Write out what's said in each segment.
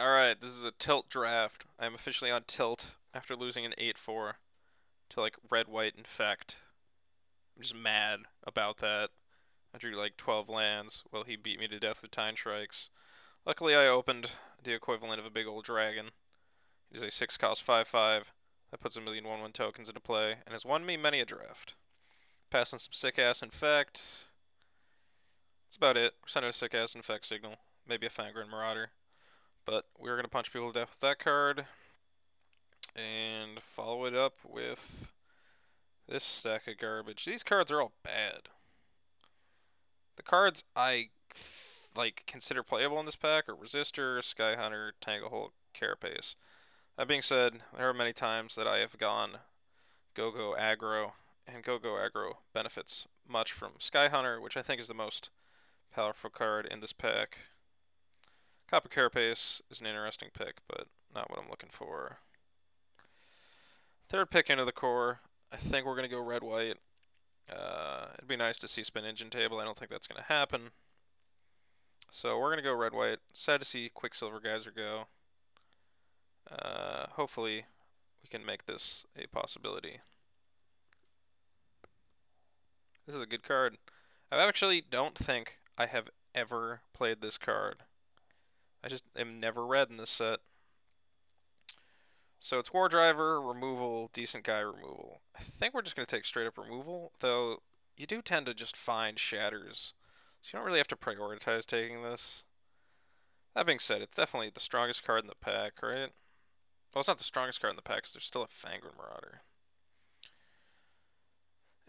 Alright, this is a tilt draft. I'm officially on tilt after losing an 8-4 to like red, white, infect. I'm just mad about that. I drew like 12 lands while he beat me to death with Tine Strikes. Luckily I opened the equivalent of a big old dragon. He's a 6 cost 5/5. That puts a million 1/1 tokens into play and has won me many a draft. Passing some sick ass infect. That's about it. We're sending a sick ass infect signal. Maybe a Fangren Marauder. But we're gonna punch people to death with that card. And follow it up with this stack of garbage. These cards are all bad. The cards I like consider playable in this pack are Resistor, Sky Hunter, Tanglehole, Carapace. That being said, there are many times that I have gone Go-Go Aggro, and Go-Go Aggro benefits much from Sky Hunter, which I think is the most powerful card in this pack. Copper Carapace is an interesting pick, but not what I'm looking for. Third pick into the core. I think we're going to go red-white. It'd be nice to see Spin Engine Table. I don't think that's going to happen. So we're going to go red-white. Sad to see Quicksilver Geyser go. Hopefully we can make this a possibility. This is a good card. I actually don't think I have ever played this card. I just am never red in this set. So it's War Driver, removal, decent guy removal. I think we're just going to take straight up removal, though you do tend to just find shatters. So you don't really have to prioritize taking this. That being said, it's definitely the strongest card in the pack, right? Well, it's not the strongest card in the pack because there's still a Fangren Marauder.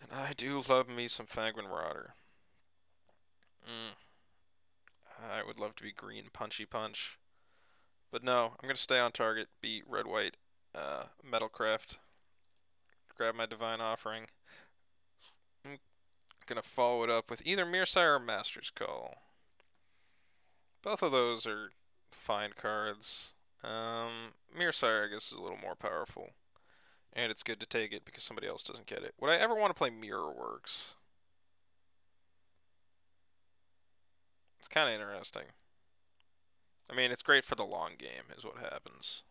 And I do love me some Fangren Marauder. I would love to be green Punchy Punch. But no, I'm going to stay on target, beat red-white, Metalcraft, grab my Divine Offering. I'm going to follow it up with either Mirrodin or Master's Call. Both of those are fine cards. Mirrodin, I guess, is a little more powerful. And it's good to take it because somebody else doesn't get it. Would I ever want to play Mirrorworks? It's kind of interesting. I mean, it's great for the long game, is what happens.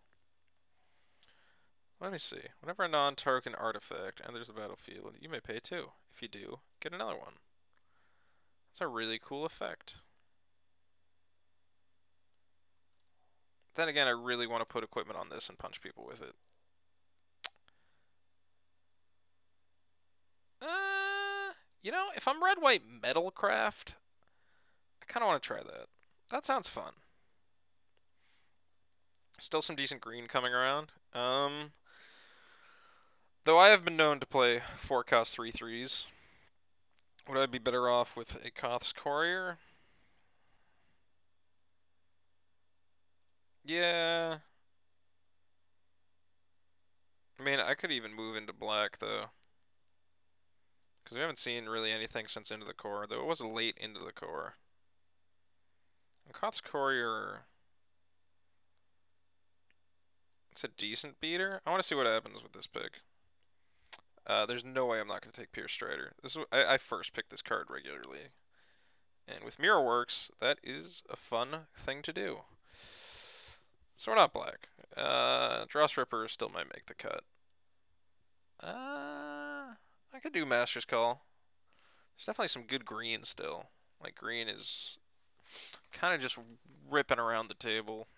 Let me see. Whenever a non-token artifact enters the battlefield, you may pay 2. If you do, get another one. That's a really cool effect. Then again, I really want to put equipment on this and punch people with it. You know, if I'm red-white Metalcraft, I kind of want to try that. That sounds fun. Still some decent green coming around. Though I have been known to play 4-cost 3/3s, would I be better off with a Koth's Courier? Yeah. I mean, I could even move into black, though. Because we haven't seen really anything since Into the Core, though it was late into the Core. And Koth's Courier... It's a decent beater. I want to see what happens with this pick. There's no way I'm not going to take Pierce Strider. I first picked this card regularly. And with Mirrorworks, that is a fun thing to do. So we're not black. Dross Ripper still might make the cut. I could do Master's Call. There's definitely some good green still. Like, green is kind of just ripping around the table.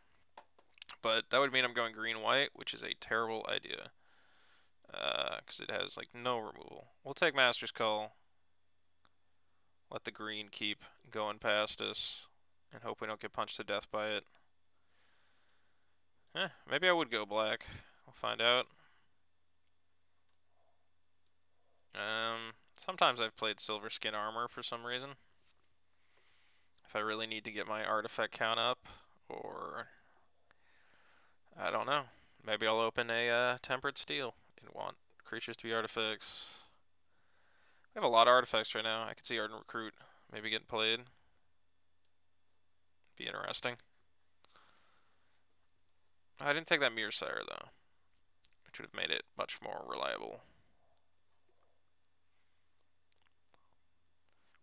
But that would mean I'm going green-white, which is a terrible idea. Because it has, like, no removal. We'll take Master's Call. Let the green keep going past us. And hope we don't get punched to death by it. Maybe I would go black. We'll find out. Sometimes I've played Silver Skin Armor for some reason. If I really need to get my artifact count up, or I don't know. Maybe I'll open a Tempered Steel and want creatures to be artifacts. We have a lot of artifacts right now. I could see Ardent Recruit maybe getting played. Be interesting. I didn't take that Mirror Sire though, which would have made it much more reliable.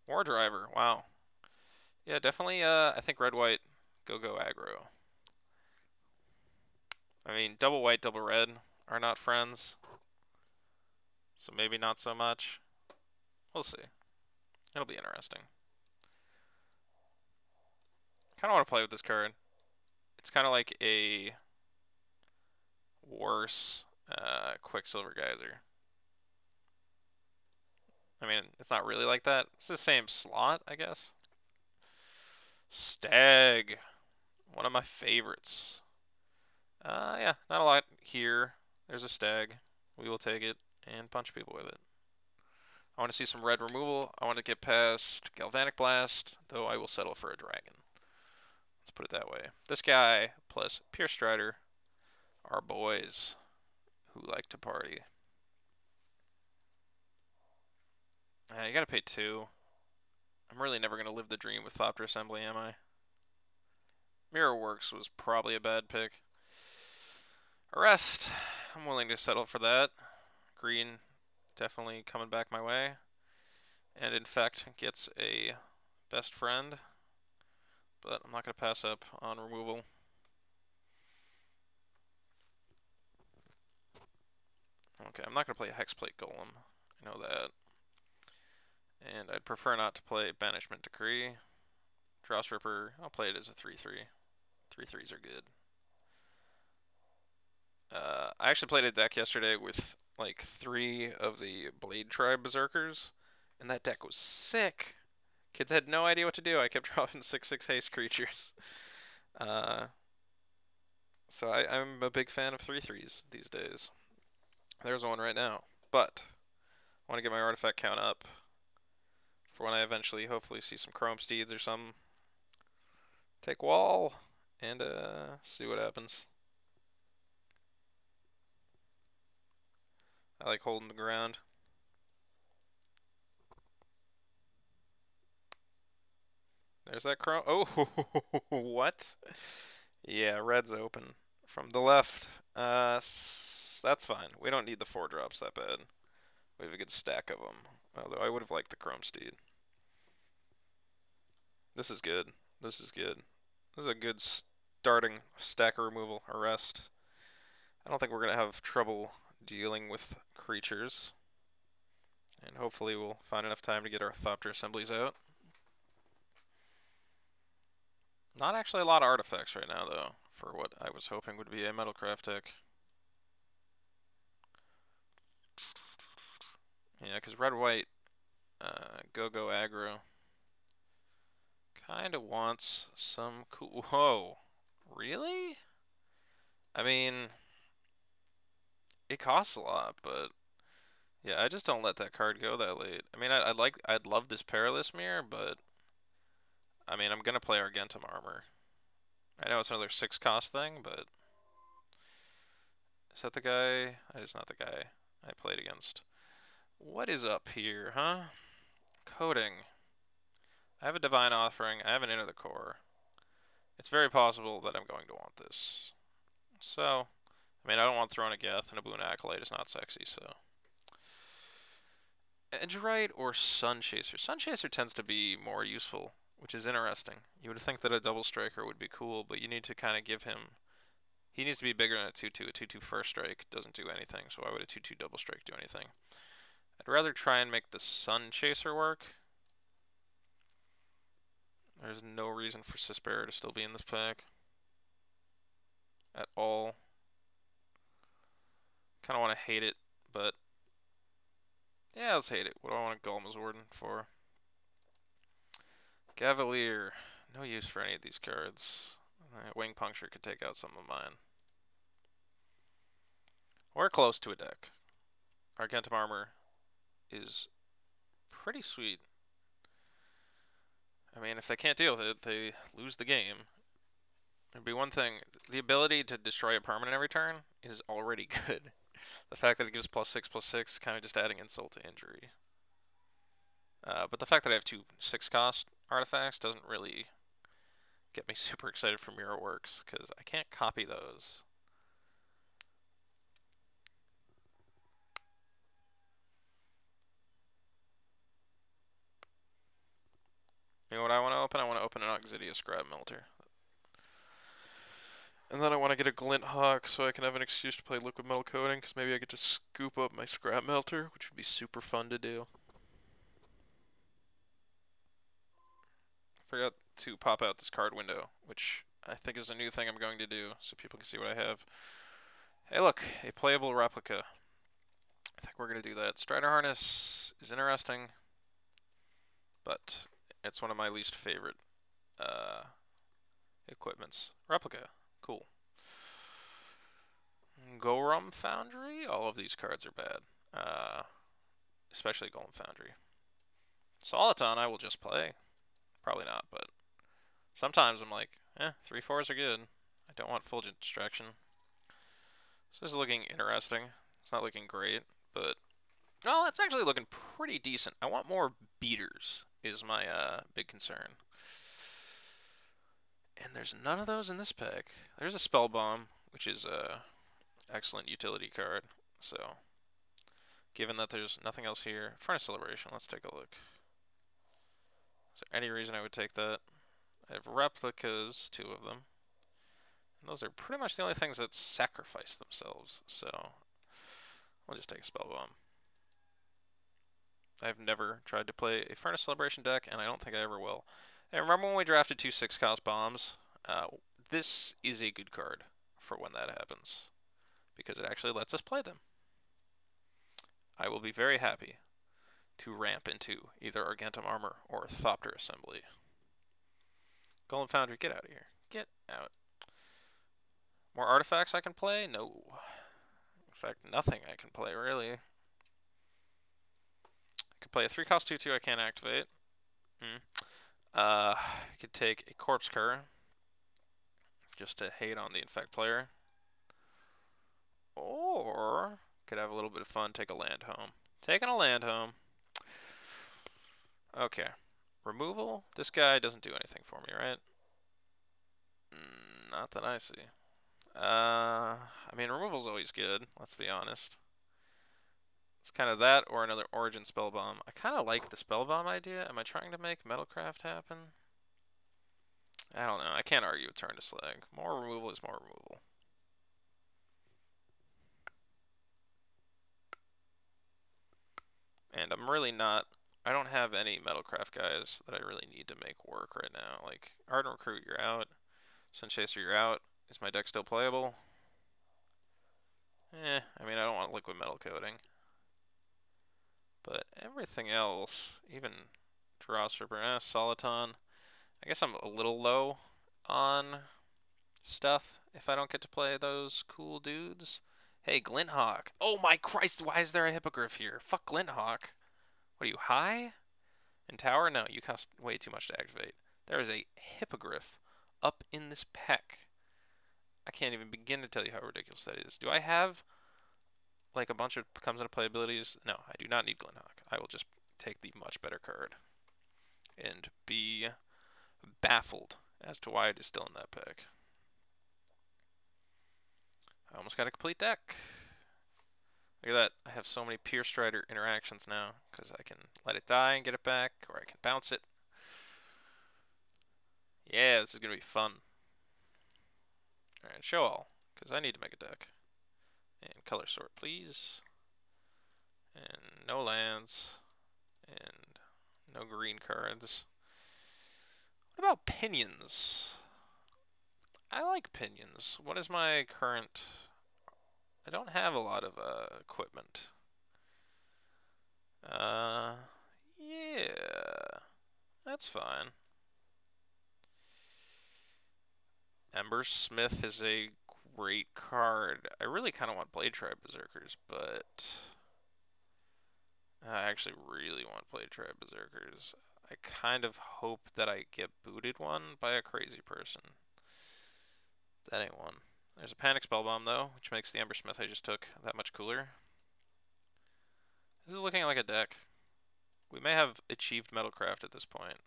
War Driver, wow. Yeah, definitely, I think red-white, go-go aggro. mean, double white, double red are not friends, so maybe not so much. We'll see. It'll be interesting. Kind of want to play with this card. It's kind of like a worse Quicksilver Geyser. I mean, it's not really like that. It's the same slot, I guess. Stag. One of my favorites. Yeah, not a lot here. There's a stag. We will take it and punch people with it. I want to see some red removal. I want to get past Galvanic Blast, though I will settle for a dragon. Let's put it that way. This guy plus Pierce Strider are boys who like to party. You gotta pay 2. I'm really never gonna live the dream with Thopter Assembly, am I? Mirrorworks was probably a bad pick. Arrest. I'm willing to settle for that. Green definitely coming back my way. And Infect gets a best friend. But I'm not going to pass up on removal. Okay, I'm not going to play a Hexplate Golem. I know that. And I'd prefer not to play Banishment Decree. Dross Ripper, I'll play it as a 3-3. 3-3s are good. I actually played a deck yesterday with like 3 of the Blade Tribe Berserkers, and that deck was sick. Kids had no idea what to do. I kept dropping 6/6 haste creatures. So I'm a big fan of 3/3s these days. There's one right now. But I want to get my artifact count up for when I eventually hopefully see some Chrome Steeds or something. Take wall and see what happens. I like holding the ground. There's that Chrome. Oh, what? Yeah, red's open from the left. That's fine. We don't need the 4-drops that bad. We have a good stack of them. Although I would have liked the Chrome Steed. This is good. This is good. This is a good starting stack removal. Arrest. I don't think we're going to have trouble dealing with creatures. And hopefully we'll find enough time to get our Thopter assemblies out. Not actually a lot of artifacts right now, though, for what I was hoping would be a Metalcraft deck. Yeah, because red-white, go-go aggro, kind of wants some cool... Whoa, really? I mean, it costs a lot, but yeah, I just don't let that card go that late. I mean, I'd love this Perilous Mirror, but I mean, I'm gonna play Argentum Armor. I know it's another 6-cost thing, but is that the guy? That is not the guy I played against. What is up here, huh? Coding. I have a Divine Offering. I have an Inner the Core. It's very possible that I'm going to want this. So, I mean, I don't want Throne of Geth, and a Boon Acolyte is not sexy, so. Edgerite or Sunchaser? Sunchaser tends to be more useful, which is interesting. You would think that a double striker would be cool, but you need to kind of give him... He needs to be bigger than a 2/2. A 2/2 first strike doesn't do anything, so why would a 2/2 double strike do anything? I'd rather try and make the Sunchaser work. There's no reason for Suspera to still be in this pack. At all. Kind of want to hate it, but... Yeah, let's hate it. What do I want to Golem Warden for? Cavalier. No use for any of these cards. Wing Puncture could take out some of mine. We're close to a deck. Argentum Armor is pretty sweet. I mean, if they can't deal with it, they lose the game. It'd be one thing. The ability to destroy a permanent every turn is already good. The fact that it gives +6/+6, kind of just adding insult to injury. But the fact that I have 2 6-cost artifacts doesn't really get me super excited for Mirrorworks, because I can't copy those. You know what I want to open? I want to open an Oxidia Scribe Melter. And then I want to get a Glint Hawk so I can have an excuse to play Liquid Metal Coating, because maybe I get to scoop up my Scrap Melter, which would be super fun to do. Forgot to pop out this card window, which I think is a new thing I'm going to do, so people can see what I have. Hey look, a playable replica. I think we're going to do that. Strider Harness is interesting, but it's one of my least favorite uh, equipments. Replica, cool. Golem Foundry, all of these cards are bad, especially Golem Foundry. Soliton I will just play. Probably not, but sometimes I'm like, 3/4s are good. I don't want Fulgent Distraction. So this is looking interesting. It's not looking great, but well, it's actually looking pretty decent. I want more beaters is my big concern. And there's none of those in this pack. There's a Spell Bomb, which is a excellent utility card. So, given that there's nothing else here, Furnace Celebration, let's take a look. Is there any reason I would take that? I have replicas, 2 of them. And those are pretty much the only things that sacrifice themselves, so I'll just take a Spell Bomb. I've never tried to play a Furnace Celebration deck, and I don't think I ever will. And remember when we drafted 2 6-cost bombs? This is a good card for when that happens, because it actually lets us play them. I will be very happy to ramp into either Argentum Armor or Thopter Assembly. Golem Foundry, get out of here. Get out. More artifacts I can play? No. In fact, nothing I can play, really. I could play a 3-cost 2/2 I can't activate. I could take a Corpse Cur, just to hate on the Infect player. Or, could have a little bit of fun, take a land home. Taking a land home. Okay. Removal? This guy doesn't do anything for me, right? Not that I see. I mean, removal's always good, let's be honest. It's kind of that or another Origin Spell Bomb. I kind of like the Spell Bomb idea. Am I trying to make Metalcraft happen? I don't know. I can't argue with Turn to Slag. More removal is more removal. And I'm really not... I don't have any Metalcraft guys that I really need to make work right now. Like, Ardent Recruit, you're out. Sun Chaser, you're out. Is my deck still playable? I mean, I don't want Liquid Metal Coating. But everything else, even Drossripper, Soliton, I guess I'm a little low on stuff if I don't get to play those cool dudes. Hey, Glinthawk. Oh my Christ, why is there a Hippogriff here? Fuck Glinthawk. What are you, high? In tower? No, you cost way too much to activate. There is a Hippogriff up in this pack. I can't even begin to tell you how ridiculous that is. Do I have like a bunch of comes into play abilities? No, I do not need Glinthawk. I will just take the much better card and be baffled as to why it is still in that pack. I almost got a complete deck. Look at that. I have so many Pierce Strider interactions now, because I can let it die and get it back, or I can bounce it. Yeah, this is going to be fun. Alright, show all, because I need to make a deck. And color sort, please. And no lands. And no green cards. What about Pinions? I like Pinions. What is my current... I don't have a lot of equipment. Yeah, that's fine. Ember Smith is a great card. I really kind of want Blade Tribe Berserkers, but I actually really want Blade Tribe Berserkers. I kind of hope that I get booted one by a crazy person. That ain't one. There's a Panic Spell Bomb though, which makes the Ember Smith I just took that much cooler. This is looking like a deck. We may have achieved Metalcraft at this point.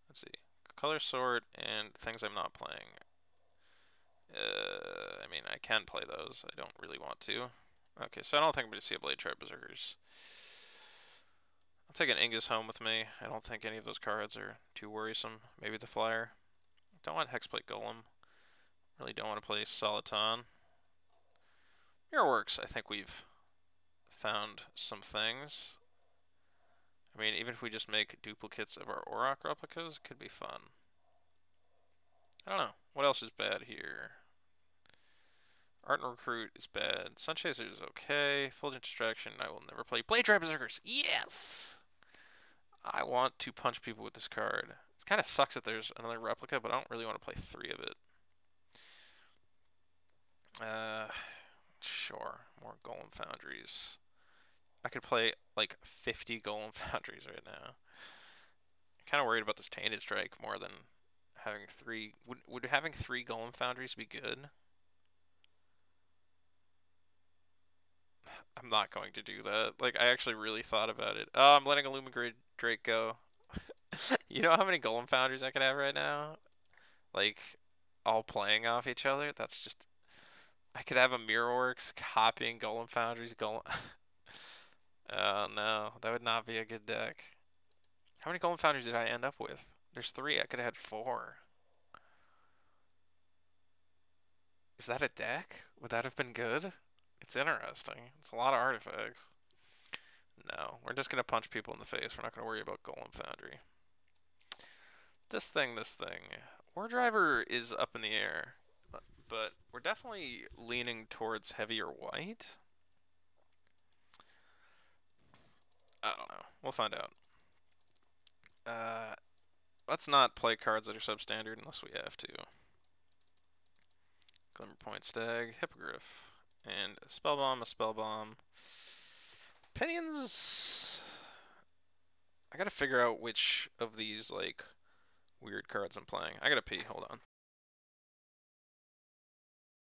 Let's see. Color sort and things I'm not playing. I mean, I can play those. I don't really want to. Okay, so I don't think I'm going to see a Blade Tribe Berserkers. I'll take an Ingus home with me. I don't think any of those cards are too worrisome. Maybe the Flyer. Don't want Hexplate Golem. Really don't want to play Soliton. Mirrorworks, I think we've found some things. I mean, even if we just make duplicates of our Auroch replicas, it could be fun. I don't know. What else is bad here? Art and Recruit is bad. Sunchaser is okay. Fulgent Distraction, I will never play. Blade Drive Berserkers! Yes! I want to punch people with this card. It kind of sucks that there's another replica, but I don't really want to play 3 of it. Sure. More Golem Foundries. I could play like 50 Golem Foundries right now. I'm kind of worried about this Tainted Strike more than having 3. Would having 3 Golem Foundries be good? I'm not going to do that. Like, I actually really thought about it. Oh, I'm letting Illuminate Drake go. You know how many Golem Foundries I could have right now? Like, all playing off each other? That's just... I could have a Mirrorworks copying Golem Foundries, Golem... Oh no, that would not be a good deck. How many Golem Foundries did I end up with? There's 3, I could have had 4. Is that a deck? Would that have been good? It's interesting. It's a lot of artifacts. No, we're just gonna punch people in the face. We're not gonna worry about Golem Foundry. This thing. War Driver is up in the air, but we're definitely leaning towards heavier white. I don't know. We'll find out. Let's not play cards that are substandard unless we have to. Glimmer Point Stag, Hippogriff, and a Spellbomb. Opinions... I gotta figure out which of these, like, weird cards I'm playing. I gotta pee, hold on.